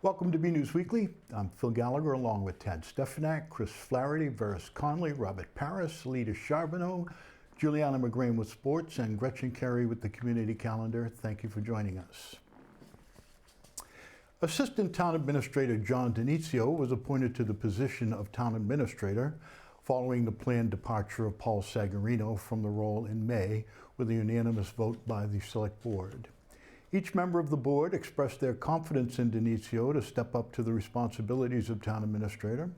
Welcome to BNEWS Weekly. I'm Phil Gallagher along with Tad Stefanak, Chris Flaherty, Veris Conley, Robert Paris, Lita Charbonneau, Juliana McGrain with sports, and Gretchen Carey with the community calendar. Thank you for joining us. Assistant Town Administrator John Danizio was appointed to the position of Town Administrator following the planned departure of Paul Sagarino from the role in May with a unanimous vote by the Select Board. Each member of the board expressed their confidence in Danizio to step up to the responsibilities of Town Administrator.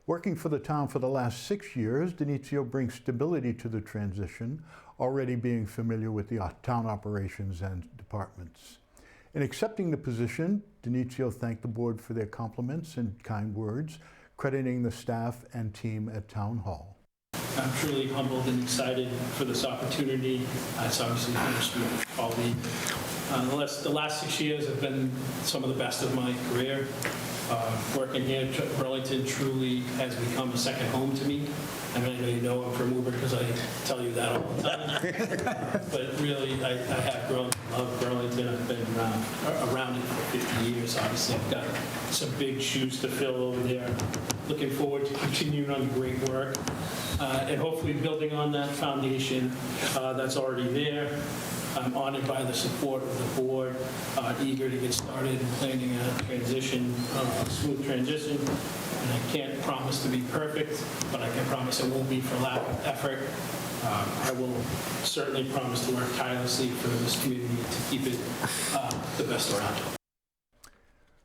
Working for the town for the last 6 years, Danizio brings stability to the transition, already being familiar with the town operations and departments. In accepting the position, Danizio thanked the board for their compliments and kind words, crediting the staff and team at Town Hall. I'm truly humbled and excited for this opportunity. It's obviously bittersweet with colleague. The last 6 years have been some of the best of my career. Working here at Burlington truly has become a second home to me. I mean, I know you know I'm from Uber because I tell you that all the time. But really, I have grown to love Burlington. I've been around it for 50 years. Obviously, I've got some big shoes to fill over there. Looking forward to continuing on the great work and hopefully building on that foundation that's already there. I'm honored by the support of the board, eager to get started in planning a transition, a smooth transition. And I can't promise to be perfect, but I can promise it won't be for lack of effort. I will certainly promise to work tirelessly for this community to keep it the best around.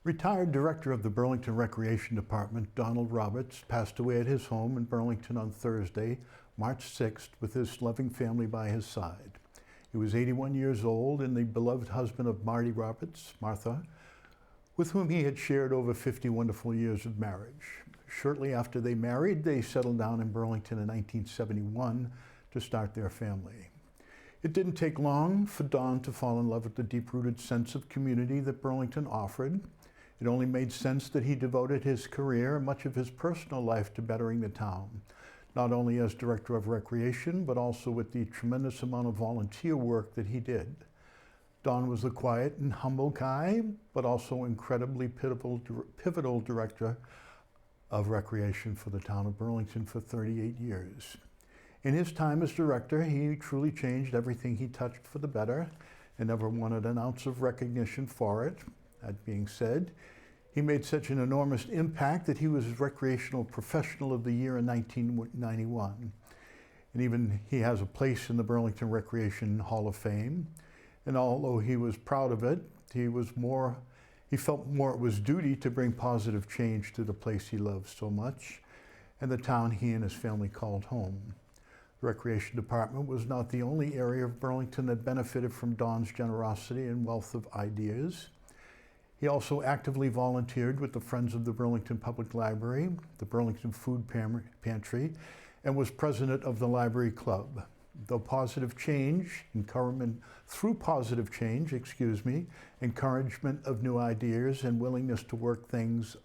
Retired Director of the Burlington Recreation Department, Donald Roberts, passed away at his home in Burlington on Thursday, March 6th, with his loving family by his side. He was 81 years old and the beloved husband of Marty Roberts, Martha, with whom he had shared over 50 wonderful years of marriage. Shortly after they married, they settled down in Burlington in 1971 to start their family. It didn't take long for Don to fall in love with the deep-rooted sense of community that Burlington offered. It only made sense that he devoted his career and much of his personal life to bettering the town, not only as Director of Recreation, but also with the tremendous amount of volunteer work that he did. Don was a quiet and humble guy, but also incredibly pivotal Director of Recreation for the town of Burlington for 38 years. In his time as Director, he truly changed everything he touched for the better and never wanted an ounce of recognition for it. That being said, he made such an enormous impact that he was Recreational Professional of the Year in 1991. And even he has a place in the Burlington Recreation Hall of Fame. And although he was proud of it, he felt more it was duty to bring positive change to the place he loved so much and the town he and his family called home. The Recreation Department was not the only area of Burlington that benefited from Don's generosity and wealth of ideas. He also actively volunteered with the Friends of the Burlington Public Library, the Burlington Food Pantry, and was president of the Library Club. Through positive change, encouragement of new ideas and willingness to work things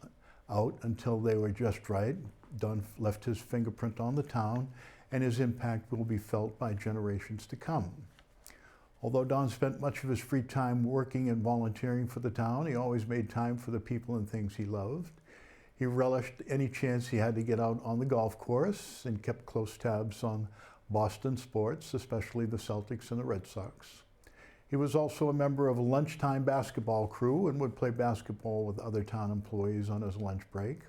out until they were just right, Don left his fingerprint on the town, and his impact will be felt by generations to come. Although Don spent much of his free time working and volunteering for the town, he always made time for the people and things he loved. He relished any chance he had to get out on the golf course and kept close tabs on Boston sports, especially the Celtics and the Red Sox. He was also a member of a lunchtime basketball crew and would play basketball with other town employees on his lunch break.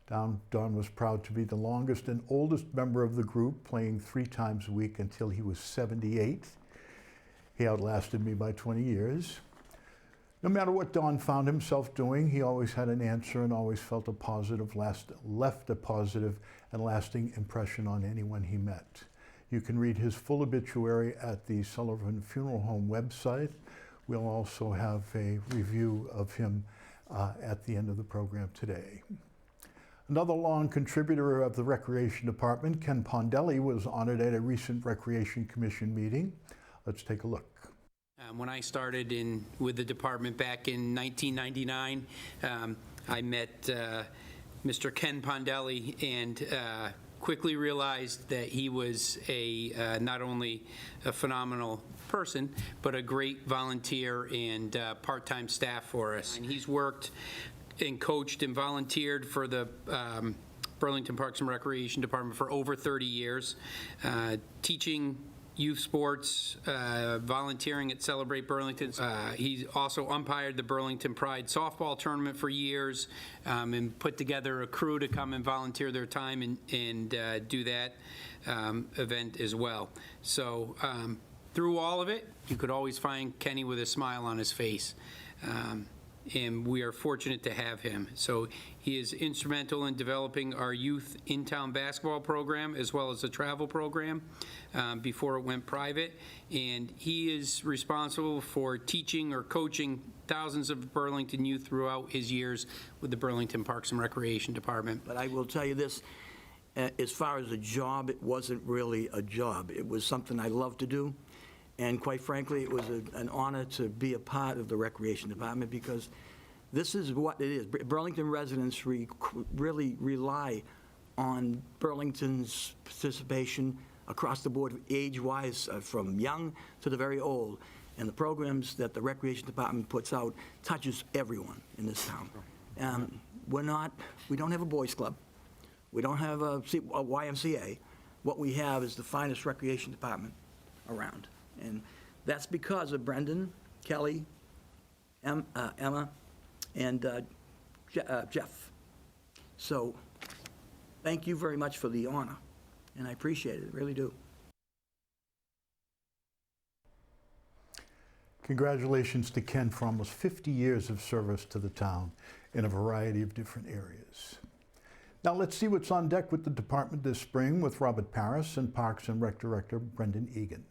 Don was proud to be the longest and oldest member of the group, playing 3 times a week until he was 78. He outlasted me by 20 years. No matter what Don found himself doing, he always had an answer and always felt left a positive and lasting impression on anyone he met. You can read his full obituary at the Sullivan Funeral Home website. We'll also have a review of him at the end of the program today. Another long contributor of the Recreation Department, Ken Pondelli, was honored at a recent Recreation Commission meeting. Let's take a look. When I started with the department back in 1999, I met Mr. Ken Pondelli and quickly realized that he was not only a phenomenal person, but a great volunteer and part-time staff for us. And he's worked and coached and volunteered for the Burlington Parks and Recreation Department for over 30 years, teaching youth sports, volunteering at Celebrate Burlington. He's also umpired the Burlington Pride softball tournament for years, and put together a crew to come and volunteer their time and do that event as well. So through all of it, you could always find Kenny with a smile on his face. And we are fortunate to have him. So he is instrumental in developing our youth in-town basketball program as well as the travel program before it went private. And he is responsible for teaching or coaching thousands of Burlington youth throughout his years with the Burlington Parks and Recreation Department. But I will tell you this, as far as a job, it wasn't really a job. It was something I loved to do. And quite frankly, it was an honor to be a part of the Recreation Department, because this is what it is. Burlington residents really rely on Burlington's participation across the board, age-wise, from young to the very old. And the programs that the Recreation Department puts out touches everyone in this town. We don't have a boys club. We don't have a YMCA. What we have is the finest recreation department around. And that's because of Brendan, Kelly, Emma, and Jeff. So thank you very much for the honor, and I appreciate it, really do. Congratulations to Ken for almost 50 years of service to the town in a variety of different areas. Now let's see what's on deck with the department this spring with Robert Paris and Parks and Rec Director Brendan Egan.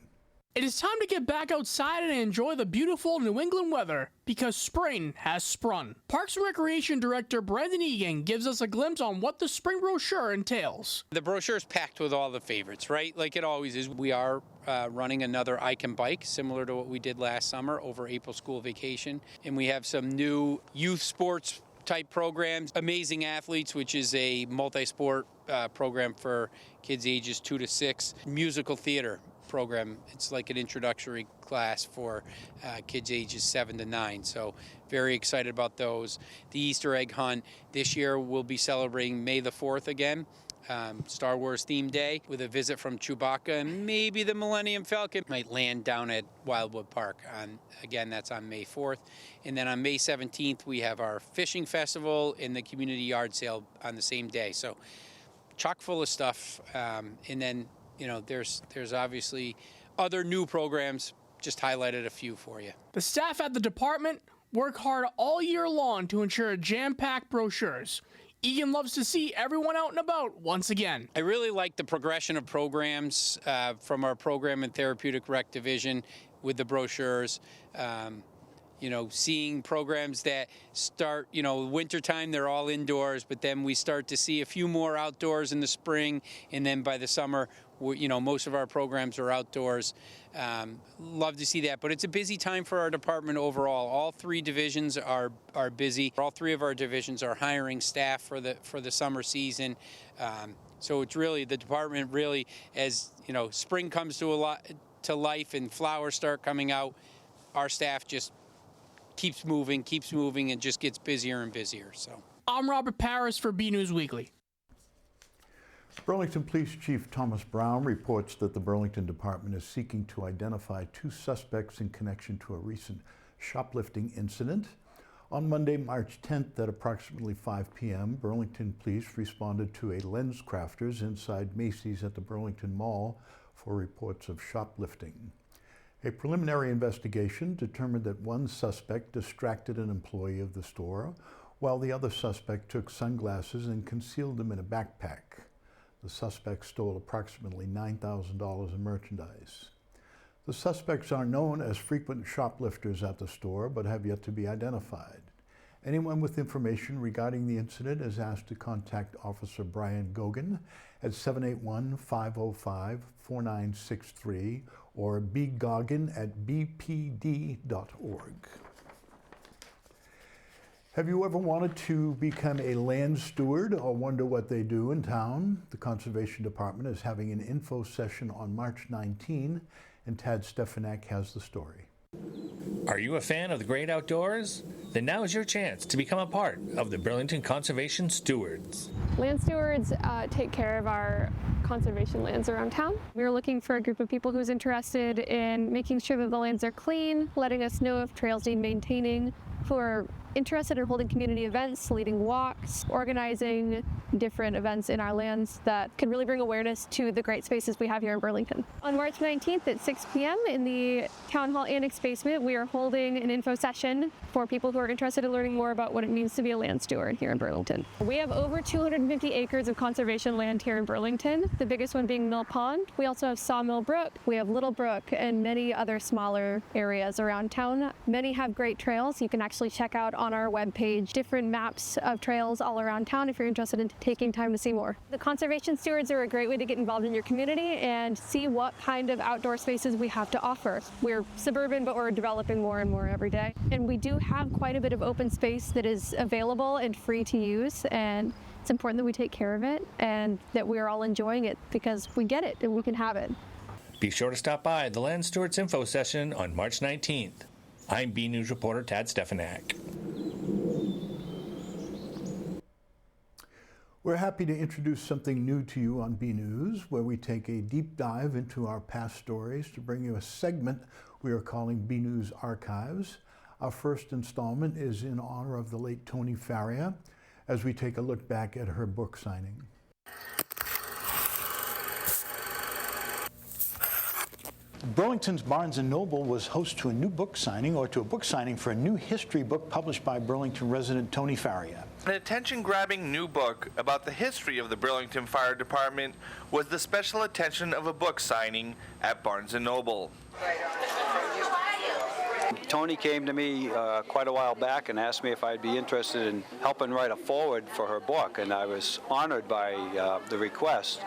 It is time to get back outside and enjoy the beautiful New England weather, because spring has sprung. Parks and Recreation Director Brendan Egan gives us a glimpse on what the spring brochure entails. The brochure is packed with all the favorites, right? Like it always is. We are running another I Can Bike, similar to what we did last summer over April school vacation. And we have some new youth sports type programs, Amazing Athletes, which is a multi-sport program for kids ages 2 to 6, musical theater program. It's like an introductory class for kids ages 7 to 9. So very excited about those. The Easter egg hunt this year we'll be celebrating May the 4th again. Star Wars themed day with a visit from Chewbacca, and maybe the Millennium Falcon might land down at Wildwood Park. Again, that's on May 4th. And then on May 17th, we have our fishing festival and the community yard sale on the same day. So chock full of stuff. And then, you know, there's obviously other new programs, just highlighted a few for you. The staff at the department work hard all year long to ensure jam-packed brochures. Egan loves to see everyone out and about once again. I really like the progression of programs from our program and therapeutic rec division with the brochures. You know, seeing programs that start, you know, wintertime, they're all indoors, but then we start to see a few more outdoors in the spring, and then by the summer, you know, most of our programs are outdoors. Love to see that, but it's a busy time for our department overall. All three divisions are busy. All three of our divisions are hiring staff for the summer season. So it's really, the department really, as you know, spring comes to life and flowers start coming out, our staff just keeps moving, and just gets busier and busier. So I'm Robert Paris for BNEWS Weekly. Burlington Police Chief Thomas Brown reports that the Burlington Department is seeking to identify 2 suspects in connection to a recent shoplifting incident. On Monday, March 10th at approximately 5 p.m., Burlington Police responded to a lens crafters inside Macy's at the Burlington Mall for reports of shoplifting. A preliminary investigation determined that one suspect distracted an employee of the store, while the other suspect took sunglasses and concealed them in a backpack. The suspect stole approximately $9,000 in merchandise. The suspects are known as frequent shoplifters at the store, but have yet to be identified. Anyone with information regarding the incident is asked to contact Officer Brian Gogan at 781-505-4963 or bgoggin@bpd.org. Have you ever wanted to become a land steward or wonder what they do in town? The Conservation Department is having an info session on March 19 and Tad Stefanak has the story. Are you a fan of the great outdoors? Then now is your chance to become a part of the Burlington Conservation Stewards. Land stewards take care of our conservation lands around town. We're looking for a group of people who's interested in making sure that the lands are clean, letting us know if trails need maintaining, who are interested in holding community events, leading walks, organizing different events in our lands that can really bring awareness to the great spaces we have here in Burlington. On March 19th at 6 p.m. in the Town Hall Annex basement, we are holding an info session for people who are interested in learning more about what it means to be a land steward here in Burlington. We have over 250 acres of conservation land here in Burlington, the biggest one being Mill Pond. We also have Sawmill Brook, we have Little Brook, and many other smaller areas around town. Many have great trails. You can actually check out on our webpage different maps of trails all around town if you're interested in taking time to see more. The conservation stewards are a great way to get involved in your community and see what kind of outdoor spaces we have to offer. We're suburban, but we're developing more and more every day. And we do have quite a bit of open space that is available and free to use, and it's important that we take care of it and that we're all enjoying it because we get it and we can have it. Be sure to stop by the Land Stewards Info Session on March 19th. I'm BNews reporter Tad Stefanak. We're happy to introduce something new to you on BNews, where we take a deep dive into our past stories to bring you a segment we are calling BNews Archives. Our first installment is in honor of the late Tony Faria, as we take a look back at her book signing. Burlington's Barnes & Noble was host to a new book signing, or to a book signing for a new history book published by Burlington resident Tony Faria. An attention-grabbing new book about the history of the Burlington Fire Department was the special attention of a book signing at Barnes & Noble. Tony came to me quite a while back and asked me if I'd be interested in helping write a foreword for her book, and I was honored by the request.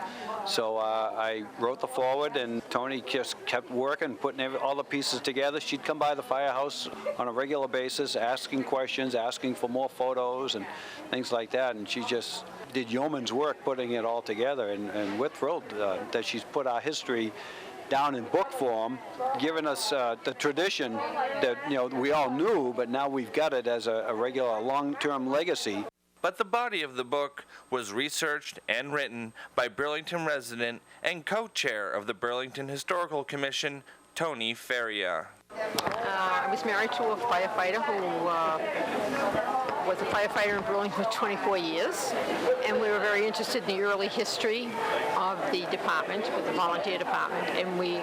So I wrote the foreword, and Tony just kept working, putting all the pieces together. She'd come by the firehouse on a regular basis, asking questions, asking for more photos and things like that, and she just did yeoman's work putting it all together, and we're thrilled that she's put our history down in book form, giving us the tradition that we all knew, but now we've got it as a regular long-term legacy. But the body of the book was researched and written by Burlington resident and co-chair of the Burlington Historical Commission, Tony Faria. I was married to a firefighter who was a firefighter in Burlington for 24 years, and we were very interested in the early history of the department, with the volunteer department, and we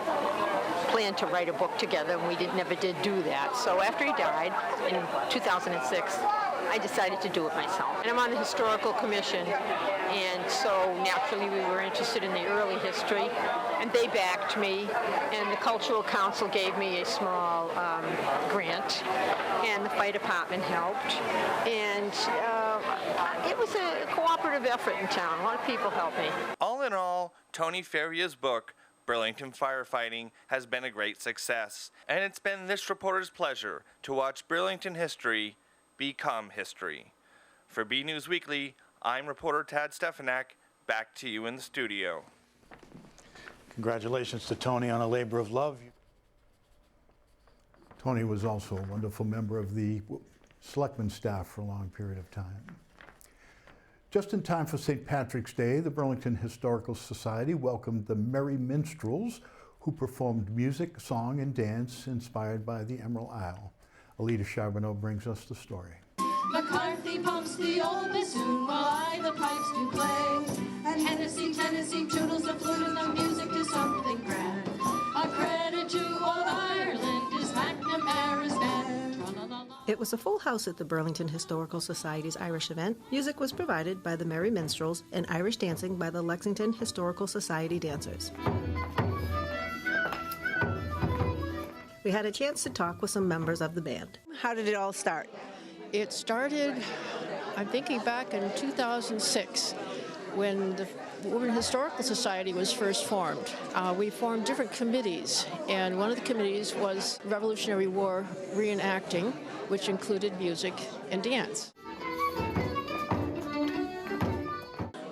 planned to write a book together, and we never did do that. So after he died in 2006, I decided to do it myself. And I'm on the Historical Commission, and so naturally we were interested in the early history, and they backed me, and the Cultural Council gave me a small grant, and the fire department helped, and it was a cooperative effort in town. A lot of people helped me. All in all, Tony Faria's book, Burlington Firefighting, has been a great success, and it's been this reporter's pleasure to watch Burlington history become history. For BNews Weekly, I'm reporter Tad Stefanak. Back to you in the studio. Congratulations to Tony on a labor of love. Tony was also a wonderful member of the selectman staff for a long period of time. Just in time for St. Patrick's Day, the Burlington Historical Society welcomed the Merry Minstrels, who performed music, song, and dance inspired by the Emerald Isle. Alita Charbonneau brings us the story. McCarthy pumps the old bassoon while I the pipes do play. And Hennessy, Tennessee, toodles the flute, and the music is something grand. A credit to old Ireland is McNamara's band. It was a full house at the Burlington Historical Society's Irish event. Music was provided by the Merry Minstrels and Irish dancing by the Lexington Historical Society dancers. We had a chance to talk with some members of the band. How did it all start? It started, I'm thinking back in 2006, when the Women Historical Society was first formed. We formed different committees, and one of the committees was Revolutionary War reenacting, which included music and dance.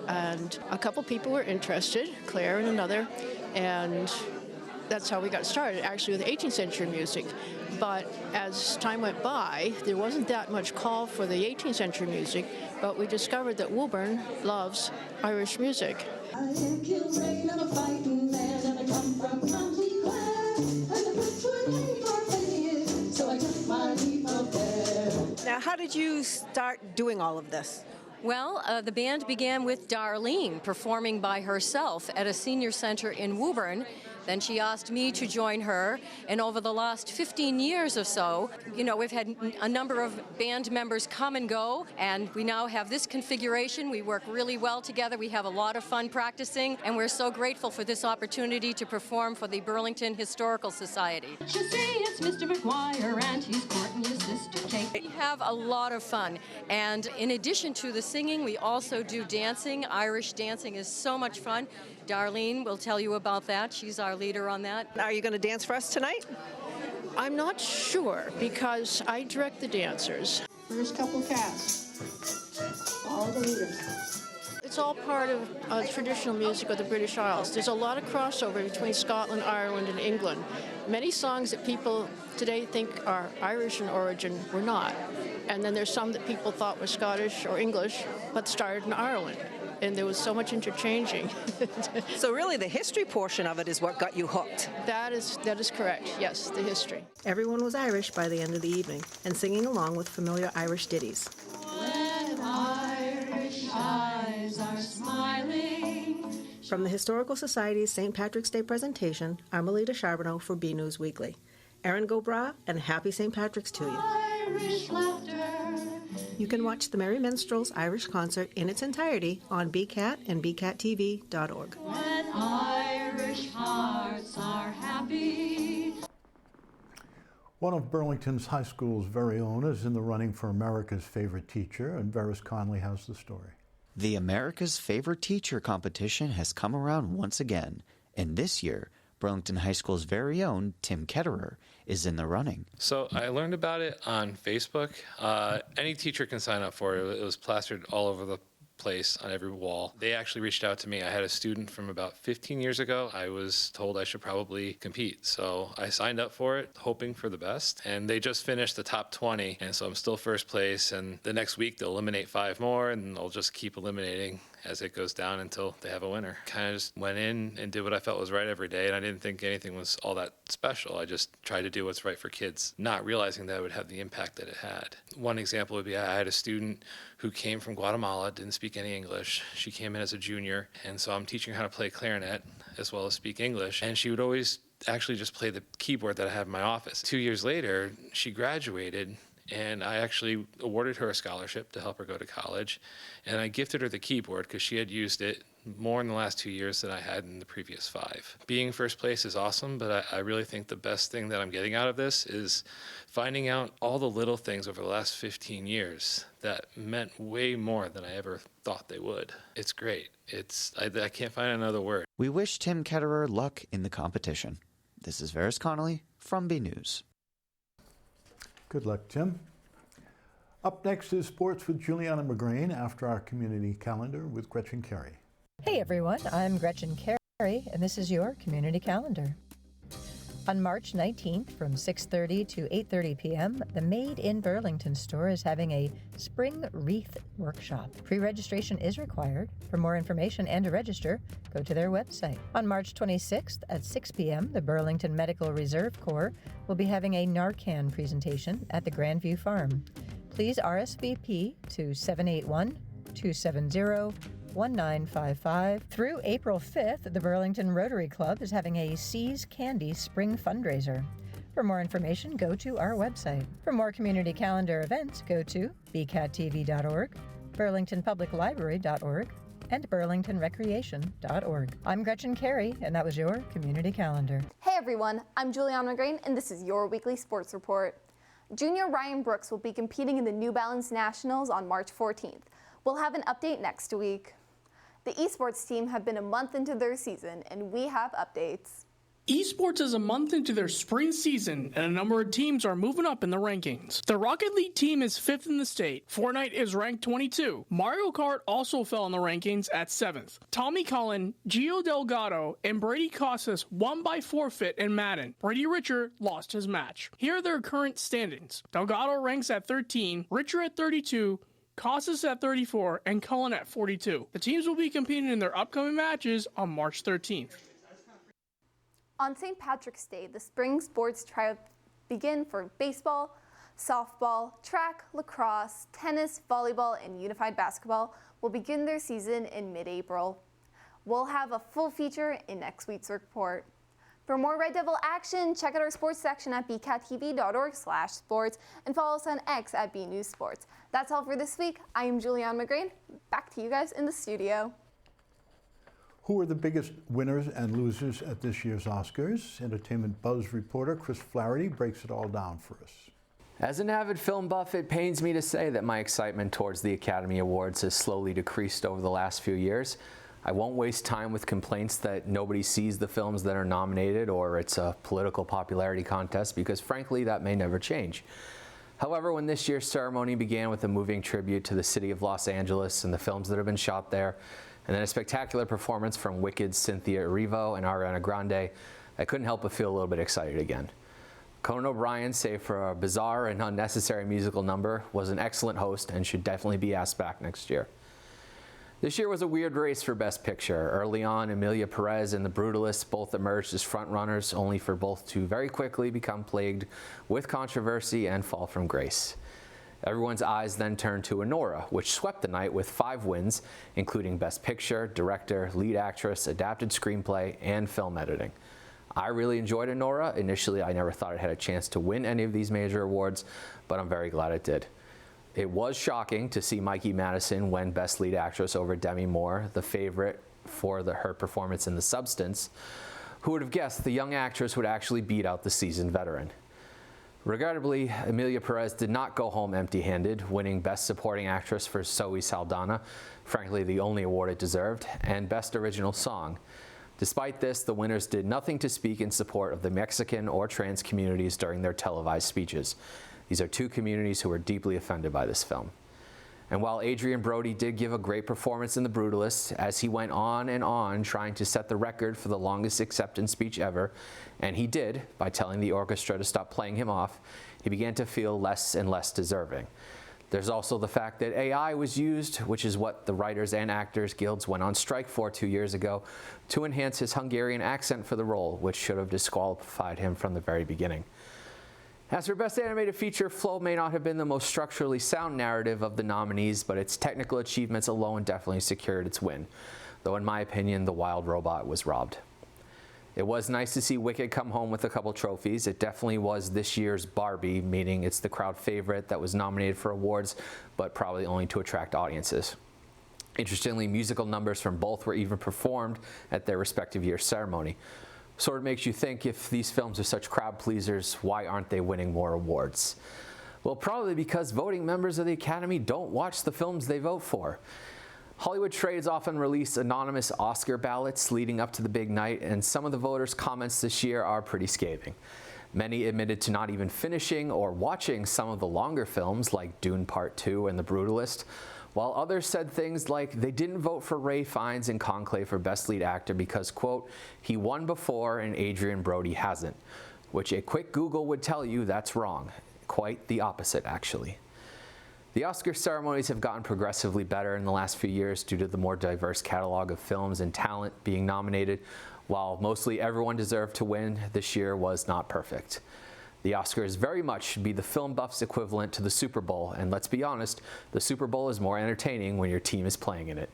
And a couple people were interested, Claire and another, and that's how we got started, actually with 18th century music. But as time went by, there wasn't that much call for the 18th century music, but we discovered that Woburn loves Irish music. I am Kilrain, I'm a fighting man, and I come from County Clare, and the Brits were named for Fayette, so I took my leave of there. Now, how did you start doing all of this? Well, the band began with Darlene performing by herself at a senior center in Woburn. Then she asked me to join her, and over the last 15 years or so, we've had a number of band members come and go, and we now have this configuration. We work really well together. We have a lot of fun practicing, and we're so grateful for this opportunity to perform for the Burlington Historical Society. You see, it's Mr. McGuire, and he's courting your sister Kate. We have a lot of fun, and in addition to the singing, we also do dancing. Irish dancing is so much fun. Darlene will tell you about that. She's our leader on that. Are you going to dance for us tonight? I'm not sure because I direct the dancers. First couple cast, all the leaders. It's all part of traditional music of the British Isles. There's a lot of crossover between Scotland, Ireland, and England. Many songs that people today think are Irish in origin were not. And then there's some that people thought were Scottish or English, but started in Ireland. And there was so much interchanging. So really the history portion of it is what got you hooked. That is correct, yes, the history. Everyone was Irish by the end of the evening and singing along with familiar Irish ditties. When Irish eyes are smiling. From the Historical Society's St. Patrick's Day presentation, I'm Alita Charbonneau for BNEWS Weekly. Erin Gobra, and happy St. Patrick's to you. Irish laughter. You can watch the Merry Minstrels Irish concert in its entirety on BCAT and bcattv.org. When Irish hearts are happy. One of Burlington's high school's very own is in the running for America's Favorite Teacher, and Veris Conley has the story. The America's Favorite Teacher competition has come around once again, and this year, Burlington High School's very own Tim Ketterer is in the running. So I learned about it on Facebook. Any teacher can sign up for it. It was plastered all over the place on every wall. They actually reached out to me. I had a student from about 15 years ago. I was told I should probably compete. So I signed up for it, hoping for the best. And they just finished the top 20. And so I'm still first place. And the next week they'll eliminate 5 more, and they'll just keep eliminating as it goes down until they have a winner. Kind of just went in and did what I felt was right every day, and I didn't think anything was all that special. I just tried to do what's right for kids, not realizing that it would have the impact that it had. One example would be I had a student who came from Guatemala, didn't speak any English. She came in as a junior, and so I'm teaching her how to play clarinet as well as speak English, and she would always actually just play the keyboard that I have in my office. 2 years later, she graduated, and I actually awarded her a scholarship to help her go to college. And I gifted her the keyboard because she had used it more in the last 2 years than I had in the previous 5. Being first place is awesome, but I really think the best thing that I'm getting out of this is finding out all the little things over the last 15 years that meant way more than I ever thought they would. It's great. I can't find another word. We wish Tim Ketterer luck in the competition. This is Veris Connolly from BNews. Good luck, Tim. Up next is sports with Juliana McGrain after our community calendar with Gretchen Carey. Hey everyone, I'm Gretchen Carey, and this is your community calendar. On March 19th from 6:30 to 8:30 p.m., the Made in Burlington store is having a Spring Wreath Workshop. Pre-registration is required. For more information and to register, go to their website. On March 26th at 6 p.m., the Burlington Medical Reserve Corps will be having a Narcan presentation at the Grandview Farm. Please RSVP to 781-270-1955. Through April 5th, the Burlington Rotary Club is having a Seas Candy Spring fundraiser. For more information, go to our website. For more community calendar events, go to bcattv.org, burlingtonpubliclibrary.org, and burlingtonrecreation.org. I'm Gretchen Carey, and that was your community calendar. Hey everyone, I'm Juliana McGrain, and this is your weekly sports report. Junior Ryan Brooks will be competing in the New Balance Nationals on March 14th. We'll have an update next week. The esports team have been a month into their season, and we have updates. Esports is a month into their spring season, and a number of teams are moving up in the rankings. The Rocket League team is 5th in the state. Fortnite is ranked 22. Mario Kart also fell in the rankings at 7th. Tommy Cullen, Gio Delgado, and Brady Casas won by forfeit in Madden. Brady Richard lost his match. Here are their current standings. Delgado ranks at 13, Richard at 32, Casas at 34, and Cullen at 42. The teams will be competing in their upcoming matches on March 13th. On St. Patrick's Day, the spring sports tryouts begin for baseball, softball, track, lacrosse, tennis, volleyball, and unified basketball will begin their season in mid-April. We'll have a full feature in next week's report. For more Red Devil action, check out our sports section at bcattv.org/sports and follow us on X at BNEWS Sports. That's all for this week. I am Julianne McGrain. Back to you guys in the studio. Who are the biggest winners and losers at this year's Oscars? Entertainment Buzz reporter Chris Flaherty breaks it all down for us. As an avid film buff, it pains me to say that my excitement towards the Academy Awards has slowly decreased over the last few years. I won't waste time with complaints that nobody sees the films that are nominated or it's a political popularity contest, because frankly, that may never change. However, when this year's ceremony began with a moving tribute to the city of Los Angeles and the films that have been shot there, and then a spectacular performance from Wicked's Cynthia Erivo and Ariana Grande, I couldn't help but feel a little bit excited again. Conan O'Brien, save for a bizarre and unnecessary musical number, was an excellent host and should definitely be asked back next year. This year was a weird race for Best Picture. Early on, Emilia Perez and The Brutalist both emerged as frontrunners, only for both to very quickly become plagued with controversy and fall from grace. Everyone's eyes then turned to Anora, which swept the night with 5 wins, including Best Picture, Director, Lead Actress, Adapted Screenplay, and Film Editing. I really enjoyed Anora. Initially, I never thought it had a chance to win any of these major awards, but I'm very glad it did. It was shocking to see Mikey Madison win Best Lead Actress over Demi Moore, the favorite for her performance in The Substance. Who would have guessed the young actress would actually beat out the seasoned veteran? Regrettably, Emilia Perez did not go home empty-handed, winning Best Supporting Actress for Zoe Saldana, frankly the only award it deserved, and Best Original Song. Despite this, the winners did nothing to speak in support of the Mexican or trans communities during their televised speeches. These are 2 communities who were deeply offended by this film. And while Adrian Brody did give a great performance in The Brutalist, as he went on and on trying to set the record for the longest acceptance speech ever, and he did by telling the orchestra to stop playing him off, he began to feel less and less deserving. There's also the fact that AI was used, which is what the Writers and Actors Guilds went on strike for 2 years ago, to enhance his Hungarian accent for the role, which should have disqualified him from the very beginning. As for Best Animated Feature, Flow may not have been the most structurally sound narrative of the nominees, but its technical achievements alone definitely secured its win, though in my opinion, The Wild Robot was robbed. It was nice to see Wicked come home with a couple trophies. It definitely was this year's Barbie, meaning it's the crowd favorite that was nominated for awards, but probably only to attract audiences. Interestingly, musical numbers from both were even performed at their respective year's ceremony. Sort of makes you think, if these films are such crowd pleasers, why aren't they winning more awards? Well, probably because voting members of the Academy don't watch the films they vote for. Hollywood trades often release anonymous Oscar ballots leading up to the big night, and some of the voters' comments this year are pretty scathing. Many admitted to not even finishing or watching some of the longer films like Dune Part 2 and The Brutalist, while others said things like they didn't vote for Ralph Fiennes in Conclave for Best Lead Actor because, quote, he won before and Adrian Brody hasn't, which a quick Google would tell you that's wrong. Quite the opposite, actually. The Oscar ceremonies have gotten progressively better in the last few years due to the more diverse catalog of films and talent being nominated. While mostly everyone deserved to win, this year was not perfect. The Oscars very much should be the film buff's equivalent to the Super Bowl, and let's be honest, the Super Bowl is more entertaining when your team is playing in it.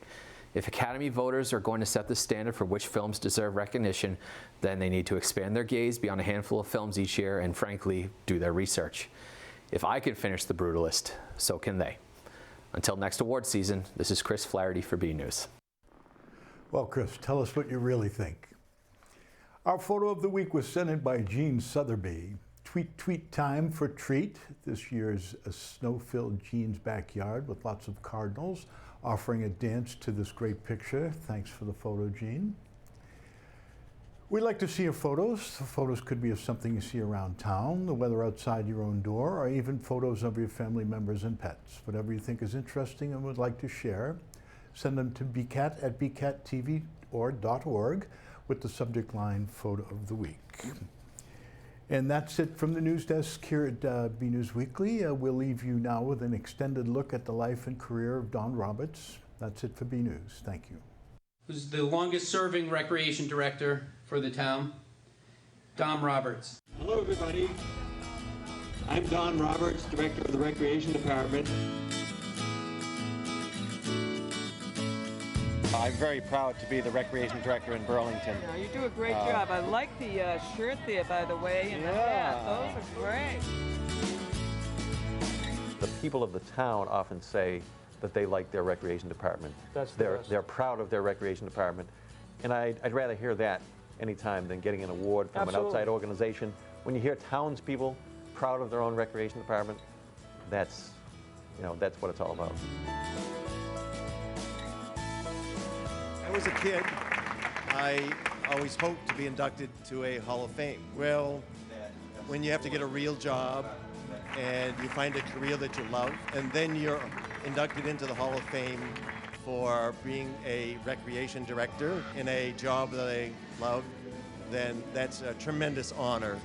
If Academy voters are going to set the standard for which films deserve recognition, then they need to expand their gaze beyond a handful of films each year and, frankly, do their research. If I can finish The Brutalist, so can they. Until next award season, this is Chris Flaherty for BNEWS. Well, Chris, tell us what you really think. Our photo of the week was sent in by Gene Sotheby. Tweet time for treat. This year's a snow-filled Gene's backyard with lots of cardinals offering a dance to this great picture. Thanks for the photo, Gene. We like to see your photos. The photos could be of something you see around town, the weather outside your own door, or even photos of your family members and pets. Whatever you think is interesting and would like to share, send them to bcat@bcattv.org with the subject line Photo of the Week. And that's it from the news desk here at BNews Weekly. We'll leave you now with an extended look at the life and career of Don Roberts. That's it for BNews. Thank you. Who's the longest serving recreation director for the town? Don Roberts. Hello, everybody. I'm Don Roberts, Director of the Recreation Department. I'm very proud to be the Recreation Director in Burlington. Yeah, you do a great job. I like the shirt there, by the way, and the hat. Those are great. The people of the town often say that they like their recreation department. They're proud of their recreation department. And I'd rather hear that anytime than getting an award from an outside organization. When you hear townspeople proud of their own recreation department, that's what it's all about. When I was a kid, I always hoped to be inducted to a Hall of Fame. Well, when you have to get a real job and you find a career that you love, and then you're inducted into the Hall of Fame for being a recreation director in a job that I love, then that's a tremendous honor.